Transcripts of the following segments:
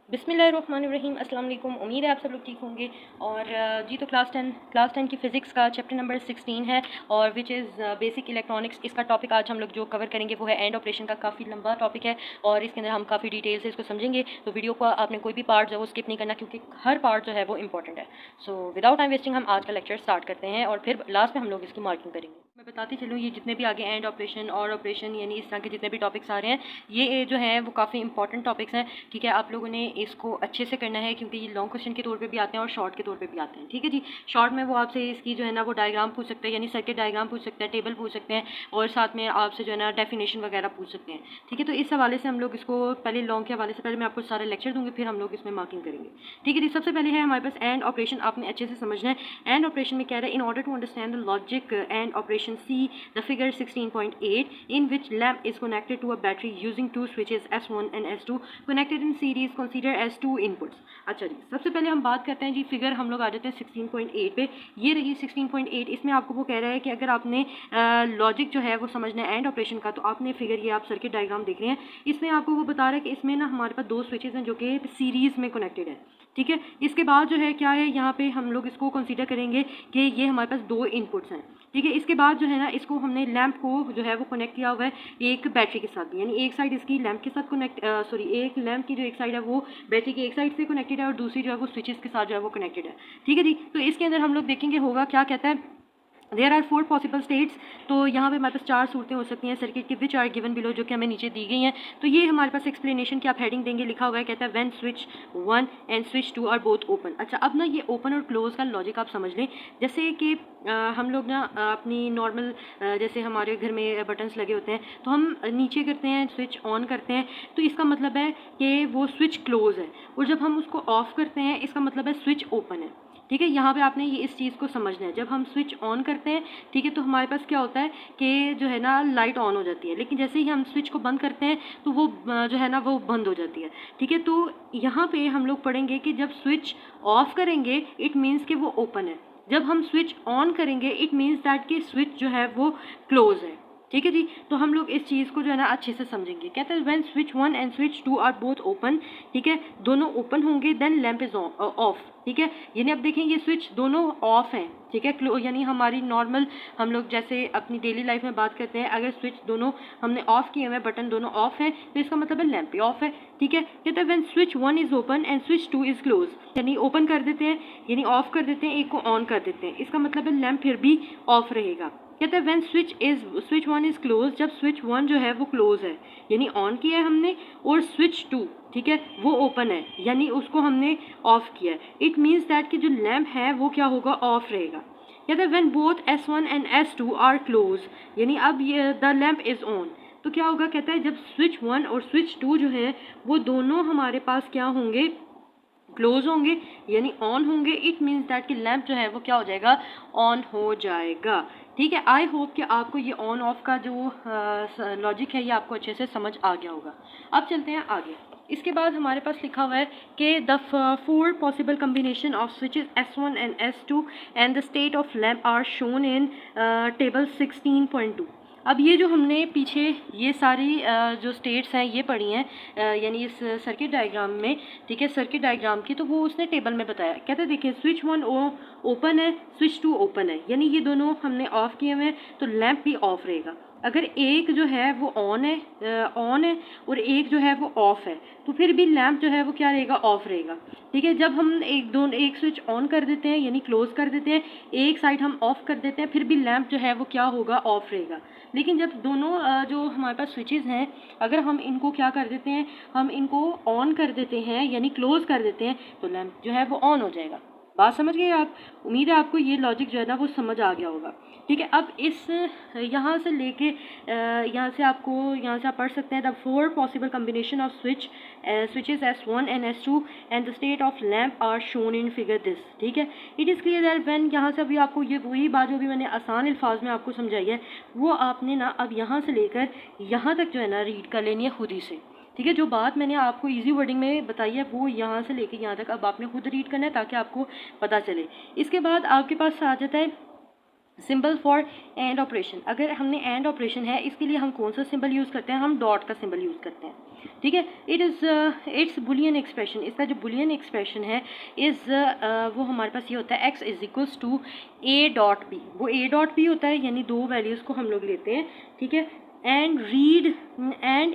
बिस्मिल्लाहिर्रहमानिर्रहीम। अस्सलाम वालेकुम। उम्मीद है आप सब लोग ठीक होंगे। और जी तो क्लास 10 की फ़िज़िक्स का चैप्टर नंबर 16 है और विच इज़ बेसिक इलेक्ट्रॉनिक्स। इसका टॉपिक आज हम लोग जो कवर करेंगे वो है एंड ऑपरेशन का। काफ़ी लंबा टॉपिक है और इसके अंदर हम काफ़ी डिटेल से इसको समझेंगे। तो वीडियो को आपने कोई भी पार्ट जो है वो स्किप नहीं करना, क्योंकि हर पार्ट जो है वो इंपॉर्टेंट है। सो विदाउट टाइम वेस्टिंग हम आज का लेक्चर स्टार्ट करते हैं और फिर लास्ट में हम लोग इसकी मार्किंग करेंगे। मैं बताती चलूँ, ये जितने भी आगे एंड ऑपरेशन और ऑपरेशन यानी इस तरह के जितने भी टॉपिक्स आ रहे हैं, ये जो हैं वो काफ़ी इंपॉर्टेंट टॉपिक्स हैं। ठीक है, आप लोगों ने इसको अच्छे से करना है, क्योंकि ये लॉन्ग क्वेश्चन के तौर पे भी आते हैं और शॉर्ट के तौर पे भी आते हैं। ठीक है जी, शॉर्ट में वो आपसे इसकी जो है ना वो डायग्राम पूछ सकते हैं, यानी सर्किट डायग्राम पूछ सकते हैं, टेबल पूछ सकते हैं और साथ में आपसे जो है ना डेफिनेशन वगैरह पूछ सकते हैं। ठीक है, तो इस हवाले से हम लोग इसको पहले लॉन्ग के हवाले से पहले मैं आपको सारे लेक्चर दूंगी, फिर हम लोग इसमें मार्किंग करेंगे। ठीक है जी, सबसे पहले है हमारे पास एंड ऑपरेशन। आपने अच्छे से समझना है। एंड ऑपरेशन में क्या है, in order to understand the logic and operation see the figure 16.8 in which lamp is connected to a battery using two switches S1 and S2 connected in series, consider as two inputs। अच्छा जी, सबसे पहले हम बात करते हैं जी, figure हम लोग आ जाते हैं 16.8 पे। ये रही 16.8। इसमें आपको वो कह रहा है कि अगर आपने लॉजिक जो है वो समझना है एंड ऑपरेशन का, तो आपने फिगर, ये आप सर्किट डायग्राम देख रहे हैं, इसमें आपको वो बता रहा है कि इसमें ना हमारे पास दो स्विचेस हैं जो कि सीरीज़ में कनेक्टेड है। ठीक है, इसके बाद जो है क्या है, यहाँ पे हम लोग इसको कंसीडर करेंगे कि ये हमारे पास दो इनपुट्स हैं। ठीक है, इसके बाद जो है ना इसको हमने लैंप को जो है वो कनेक्ट किया हुआ है एक बैटरी के साथ, यानी एक साइड इसकी लैंप के साथ कनेक्ट एक लैंप की जो एक साइड है वो बैटरी की एक साइड से कनेक्टेड है और दूसरी जो है वो स्विचेस के साथ जो है वो कनेक्टेड है। ठीक है जी, तो इसके अंदर हम लोग देखेंगे होगा क्या कहता है, देयर आर 4 पॉसिबल स्टेट्स। तो यहाँ पे हमारे पास 4 सूरतें हो सकती हैं सर्किट की, विच आर गिवन बिलो, जो कि हमें नीचे दी गई हैं। तो ये हमारे पास एक्सप्लेनेशन की आप हेडिंग देंगे, लिखा हुआ है, कहता है when switch 1 and switch 2 are both open. अच्छा, अब ना ये ओपन और क्लोज का लॉजिक आप समझ लें। जैसे कि हम लोग ना अपनी नॉर्मल जैसे हमारे घर में बटन्स लगे होते हैं, तो हम नीचे करते हैं, स्विच ऑन करते हैं, तो इसका मतलब है कि वो स्विच क्लोज है। और जब हम उसको ऑफ करते हैं, इसका मतलब है स्विच ओपन है। ठीक है, यहाँ पे आपने ये इस चीज़ को समझना है। जब हम स्विच ऑन करते हैं, ठीक है, तो हमारे पास क्या होता है कि जो है ना लाइट ऑन हो जाती है, लेकिन जैसे ही हम स्विच को बंद करते हैं तो वो जो है ना वो बंद हो जाती है। ठीक है, तो यहाँ पे हम लोग पढ़ेंगे कि जब स्विच ऑफ करेंगे इट मीन्स कि वो ओपन है, जब हम स्विच ऑन करेंगे इट मीन्स दैट कि स्विच जो है वो क्लोज है। ठीक है जी, तो हम लोग इस चीज़ को जो है ना अच्छे से समझेंगे। कहते हैं when switch 1 and switch 2 are both open, ठीक है, दोनों ओपन होंगे, देन लैंप इज ऑफ। ठीक है, यानी अब देखें ये स्विच दोनों ऑफ हैं। ठीक है, यानी हमारी नॉर्मल हम लोग जैसे अपनी डेली लाइफ में बात करते हैं, अगर स्विच दोनों हमने ऑफ किए हुए, बटन दोनों ऑफ हैं, तो इसका मतलब है लैंप भी ऑफ है। ठीक है, कहते हैं when switch 1 is open and switch 2 is close, यानी ओपन कर देते हैं, यानी ऑफ कर देते हैं, एक को ऑन कर देते हैं, इसका मतलब है लैंप फिर भी ऑफ रहेगा। कहते हैं व्हेन स्विच 1 इज क्लोज, जब स्विच 1 जो है वो क्लोज है, यानी ऑन किया है हमने, और स्विच 2, ठीक है, वो ओपन है, यानी उसको हमने ऑफ किया है, इट मीन्स दैट कि जो लैंप है वो क्या होगा, ऑफ रहेगा। कहते हैं when both S1 and S2 are close, यानी अब ये द लैंप इज ऑन, तो क्या होगा, कहता है जब स्विच 1 और स्विच 2 जो है वो दोनों हमारे पास क्या होंगे, क्लोज होंगे, यानी ऑन होंगे, इट मीन्स दैट कि लैंप जो है वो क्या हो जाएगा, ऑन हो जाएगा। ठीक है, आई होप कि आपको ये ऑन ऑफ का जो लॉजिक है ये आपको अच्छे से समझ आ गया होगा। अब चलते हैं आगे। इसके बाद हमारे पास लिखा हुआ है कि the 4 possible combination of switches S1 and S2 and the state of lamp are shown in table 16.2। अब ये जो हमने पीछे ये सारी जो स्टेट्स हैं ये पढ़ी हैं, यानी इस सर्किट डायग्राम में, ठीक है, सर्किट डायग्राम की, तो वो उसने टेबल में बताया। कहते हैं देखिए स्विच 1 ओपन है, स्विच 2 ओपन है, यानी ये दोनों हमने ऑफ किए हुए हैं, तो लैंप भी ऑफ रहेगा। अगर एक जो है वो ऑन है और एक जो है वो ऑफ है, तो फिर भी लैंप जो है वो क्या रहेगा, ऑफ रहेगा। ठीक है, जब हम एक स्विच ऑन कर देते हैं यानी क्लोज कर देते हैं, एक साइड हम ऑफ कर देते हैं, फिर भी लैंप जो है वो क्या होगा, ऑफ रहेगा। लेकिन जब दोनों जो हमारे पास स्विचेस हैं, अगर हम इनको क्या कर देते हैं, हम इनको ऑन कर देते हैं यानी क्लोज कर देते हैं, तो लैंप जो है वो ऑन हो जाएगा। बात समझ गए आप? उम्मीद है आपको ये लॉजिक जो है ना वो समझ आ गया होगा। ठीक है, अब इस यहाँ से लेके यहाँ से आप पढ़ सकते हैं the 4 possible combination of switches S1 and S2 and the state of lamp are shown in figure this. ठीक है, it is clear that when, यहाँ से अभी आपको ये वही बात जो भी मैंने आसान अल्फाज में आपको समझाई है, वो आपने ना अब यहाँ से लेकर यहाँ तक जो है ना रीड कर लेनी है खुद ही से। ठीक है, जो बात मैंने आपको इजी वर्डिंग में बताई है वो यहाँ से लेके यहाँ तक अब आपने खुद रीड करना है ताकि आपको पता चले। इसके बाद आपके पास आ जाता है सिंबल फॉर एंड ऑपरेशन, अगर हमने एंड ऑपरेशन है इसके लिए हम कौन सा सिंबल यूज़ करते हैं, हम डॉट का सिंबल यूज़ करते हैं, ठीक है। इट्स बुलियन एक्सप्रेशन, इसका जो बुलियन एक्सप्रेशन है वो हमारे पास ये होता है x is equals to A dot B, वो ए डॉट बी होता है, यानी दो वैल्यूज़ को हम लोग लेते हैं, ठीक है। And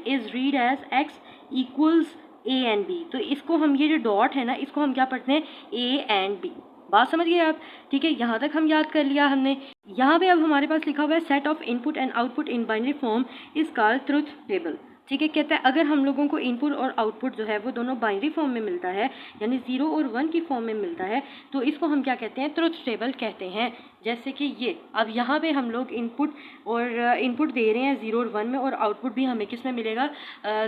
is read as x equals A and B, तो इसको हम ये जो डॉट है ना इसको हम क्या पढ़ते हैं, ए एंड बी। बात समझ गए आप, ठीक है। यहाँ तक हम याद कर लिया हमने। यहाँ पे अब हमारे पास लिखा हुआ है set of input and output in binary form is called truth table, ठीक है। कहता है अगर हम लोगों को इनपुट और आउटपुट जो है वो दोनों बाइनरी फॉर्म में मिलता है, यानी 0 और 1 की फॉर्म में मिलता है, तो इसको हम क्या कहते हैं, ट्रुथ टेबल कहते हैं। जैसे कि ये अब यहाँ पे हम लोग इनपुट दे रहे हैं 0 और 1 में, और आउटपुट भी हमें किस में मिलेगा,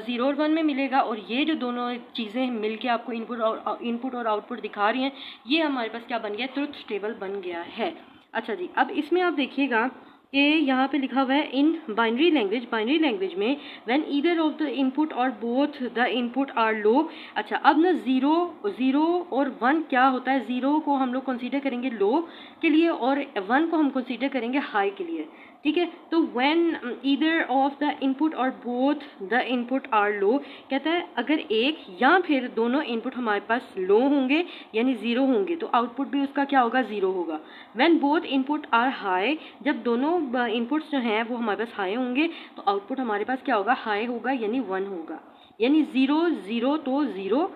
0 और 1 में मिलेगा, और ये जो दोनों चीज़ें मिल के आपको इनपुट और आउटपुट दिखा रही हैं, ये हमारे पास क्या बन गया, ट्रुथ टेबल बन गया है। अच्छा जी, अब इसमें आप देखिएगा कि यहाँ पे लिखा हुआ है इन बाइनरी लैंग्वेज में when either of the input और बोथ द इनपुट आर लो। अच्छा, अब ना 0 और 1 क्या होता है, 0 को हम लोग कंसीडर करेंगे लो के लिए और 1 को हम कंसीडर करेंगे हाई के लिए, ठीक है। तो when either of the input और बोथ द इनपुट आर लो, कहता है अगर एक या फिर दोनों इनपुट हमारे पास लो होंगे यानी 0 होंगे तो आउटपुट भी उसका क्या होगा, 0 होगा। When both input are high, जब दोनों इनपुट्स जो हैं वो हमारे पास हाई होंगे तो आउटपुट हमारे पास क्या होगा, हाई होगा, यानी 1 होगा। यानी 0 0 तो 0,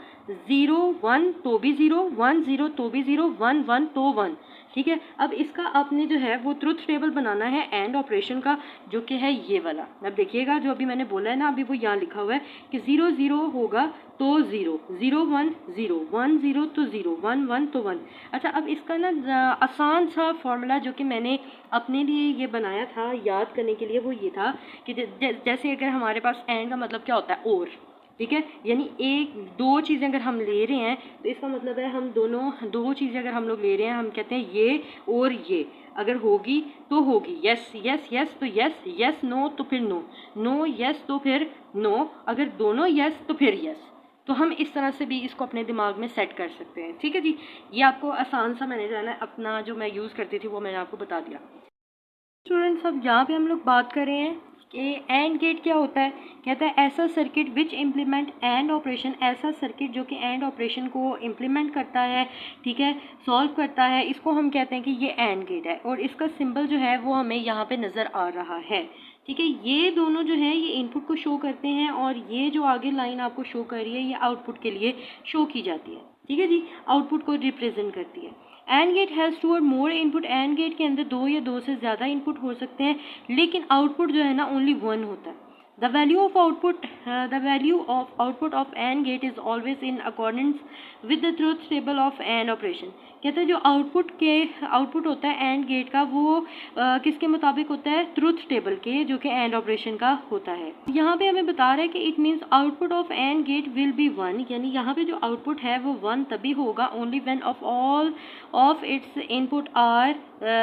0 1 तो भी 0, 1 0 तो भी 0, 1 1 तो 1, ठीक है। अब इसका आपने जो है वो ट्रुथ टेबल बनाना है एंड ऑपरेशन का, जो कि है ये वाला। अब देखिएगा जो अभी मैंने बोला है ना, अभी वो यहाँ लिखा हुआ है कि 0 0 होगा तो 0, 0 1 0, 1 0 तो 0, 1 1 तो 1। अच्छा, अब इसका ना आसान सा फॉर्मूला जो कि मैंने अपने लिए ये बनाया था याद करने के लिए, वो ये था कि जैसे अगर हमारे पास एंड का मतलब क्या होता है, और, ठीक है, यानी एक दो चीज़ें अगर हम ले रहे हैं तो इसका मतलब है हम दो चीज़ें अगर हम लोग ले रहे हैं, हम कहते हैं ये और ये, अगर होगी तो होगी, यस यस यस तो यस, यस नो तो फिर नो, नो यस तो फिर नो, अगर दोनों यस तो फिर यस। तो हम इस तरह से भी इसको अपने दिमाग में सेट कर सकते हैं, ठीक है जी। ये आपको आसान सा मैंने जो है ना अपना जो मैं यूज़ करती थी वो मैंने आपको बता दिया। स्टूडेंट्स, अब यहाँ पे हम लोग बात कर रहे हैं कि एंड गेट क्या होता है। कहता है ऐसा circuit which implement and operation, ऐसा सर्किट जो कि एंड ऑपरेशन को इम्प्लीमेंट करता है, ठीक है, सॉल्व करता है, इसको हम कहते हैं कि ये एंड गेट है। और इसका सिंबल जो है वो हमें यहाँ पे नज़र आ रहा है, ठीक है। ये दोनों जो है ये इनपुट को शो करते हैं और ये जो आगे लाइन आपको शो कर रही है ये आउटपुट के लिए शो की जाती है, ठीक है जी, आउटपुट को रिप्रेजेंट करती है। एंड गेट हैज़ 2 और मोर इनपुट, एंड गेट के अंदर 2 या 2 से ज़्यादा इनपुट हो सकते हैं, लेकिन आउटपुट जो है ना ओनली 1 होता है। The value of output of AND gate is always in accordance with the truth table of AND operation। कहते हैं जो आउटपुट होता है एंड गेट का वो किसके मुताबिक होता है, ट्रुथ टेबल के, जो कि एंड ऑपरेशन का होता है। यहाँ पे हमें बता रहा है कि it means output of AND gate will be 1, यानी यहाँ पे जो आउटपुट है वो 1 तभी होगा only when of all of its input are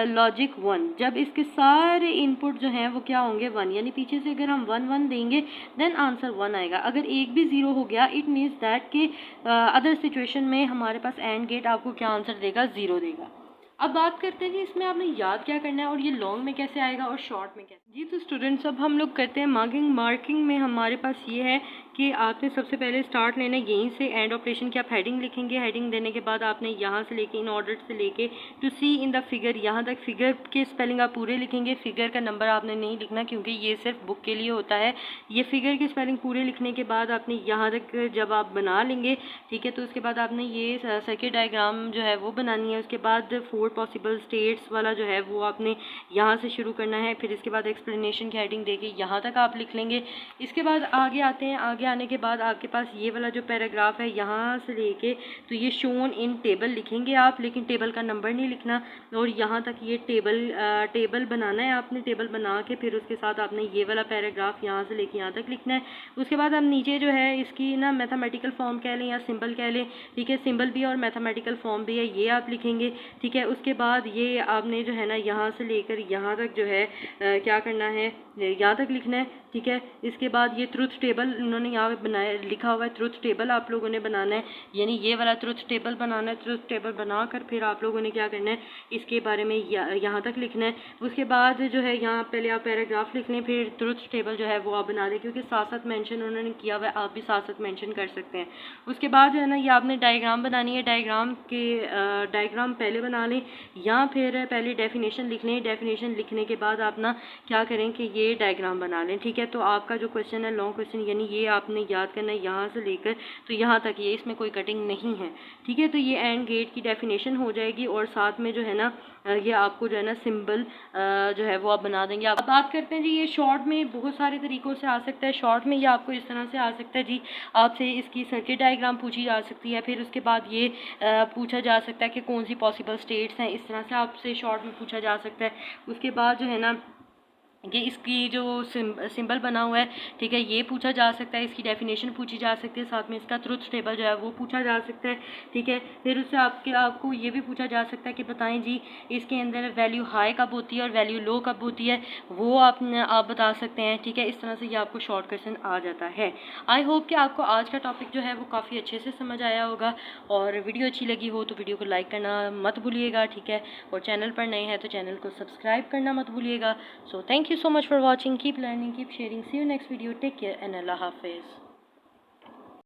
logic 1, जब इसके सारे इनपुट जो हैं वो क्या होंगे, 1, यानी पीछे से अगर हम 1 1 देंगे देन आंसर 1 आएगा। अगर एक भी 0 हो गया इट मीन्स दैट कि अदर सिचुएशन में हमारे पास एंड गेट आपको क्या आंसर देगा, 0 देगा। अब बात करते हैं जी इसमें आपने याद क्या करना है और ये लॉन्ग में कैसे आएगा और शॉर्ट में कैसे। जी तो स्टूडेंट्स, अब हम लोग करते हैं मार्किंग में हमारे पास ये है कि आपने सबसे पहले स्टार्ट लेना है यहीं से एंड ऑपरेशन की। आप हेडिंग लिखेंगे, हेडिंग देने के बाद आपने यहाँ से लेके इन ऑर्डर से लेके to see in the figure, यहाँ तक फिगर के स्पेलिंग आप पूरे लिखेंगे। फिगर का नंबर आपने नहीं लिखना क्योंकि ये सिर्फ बुक के लिए होता है। ये फिगर के स्पेलिंग पूरे लिखने के बाद आपने यहाँ तक जब आप बना लेंगे, ठीक है, तो उसके बाद आपने ये सर्किट डायग्राम जो है वो बनानी है। उसके बाद 4 पॉसिबल स्टेट्स वाला जो है वो आपने यहाँ से शुरू करना है। फिर इसके बाद एक्सप्लेनेशन की हेडिंग देके यहाँ तक आप लिख लेंगे। इसके बाद आगे आते हैं, आगे आने के बाद आपके पास ये वाला जो पैराग्राफ है यहाँ से लेके तो ये शोन इन टेबल लिखेंगे आप, लेकिन टेबल का नंबर नहीं लिखना। और यहाँ तक ये टेबल बनाना है आपने। टेबल बना के फिर उसके साथ आपने ये वाला पैराग्राफ यहाँ से लेके यहाँ तक लिखना है। उसके बाद आप नीचे जो है इसकी ना मैथमेटिकल फॉर्म कह लें या सिंबल कह लें, ठीक है, सिंबल भी और मैथमेटिकल फॉर्म भी है, ये आप लिखेंगे, ठीक है। उसके बाद ये आपने जो है ना यहाँ से लेकर यहाँ तक जो है क्या करना है, यहाँ तक लिखना है। ठीक है। इसके बाद ये ट्रुथ टेबल उन्होंने यहाँ पे बनाया, लिखा हुआ है ट्रुथ टेबल आप लोगों ने बनाना है, यानी ये वाला ट्रुथ टेबल बनाना है। ट्रुथ टेबल बनाकर फिर आप लोगों ने क्या करना है, इसके बारे में यहाँ तक लिखना है। उसके बाद जो है यहाँ पहले आप पैराग्राफ लिख लें, फिर ट्रुथ टेबल जो है वो आप बना दें, क्योंकि साथ साथ मेंशन उन्होंने किया हुआ है, आप भी साथ साथ मेंशन कर सकते हैं। उसके बाद जो है ना ये आपने डायग्राम बनानी है, डायग्राम पहले बना लें या फिर पहले डेफिनेशन लिख लें। डेफिनेशन लिखने के बाद आप ना क्या करें कि ये डायग्राम बना लें, ठीक है। तो आपका जो क्वेश्चन है लॉन्ग क्वेश्चन, यानी ये आपने याद करना है यहाँ से लेकर तो यहाँ तक, ये इसमें कोई कटिंग नहीं है, ठीक है। तो ये एंड गेट की डेफिनेशन हो जाएगी और साथ में जो है ना ये आपको जो है ना सिंबल जो है वो आप बना देंगे। अब बात करते हैं जी, ये शॉर्ट में बहुत सारे तरीक़ों से आ सकता है। शॉर्ट में ये आपको इस तरह से आ सकता है जी, आपसे इसकी सर्किट डायग्राम पूछी जा सकती है, फिर उसके बाद ये पूछा जा सकता है कि कौन सी पॉसिबल स्टेट्स हैं, इस तरह से आपसे शॉर्ट में पूछा जा सकता है। उसके बाद जो है ना ये इसकी जो सिंबल बना हुआ है, ठीक है, ये पूछा जा सकता है, इसकी डेफिनेशन पूछी जा सकती है, साथ में इसका ट्रुथ टेबल जो है वो पूछा जा सकता है, ठीक है। फिर उससे आपको ये भी पूछा जा सकता है कि बताएं जी इसके अंदर वैल्यू हाई कब होती है और वैल्यू लो कब होती है, वो आप बता सकते हैं, ठीक है। इस तरह से ये आपको शॉर्ट क्वेश्चन आ जाता है। आई होप कि आपको आज का टॉपिक जो है वो काफ़ी अच्छे से समझ आया होगा, और वीडियो अच्छी लगी हो तो वीडियो को लाइक करना मत भूलिएगा, ठीक है। और चैनल पर नए हैं तो चैनल को सब्सक्राइब करना मत भूलिएगा। So thank you so much for watching. Keep learning, keep sharing. See you next video. Take care and Allah Hafiz.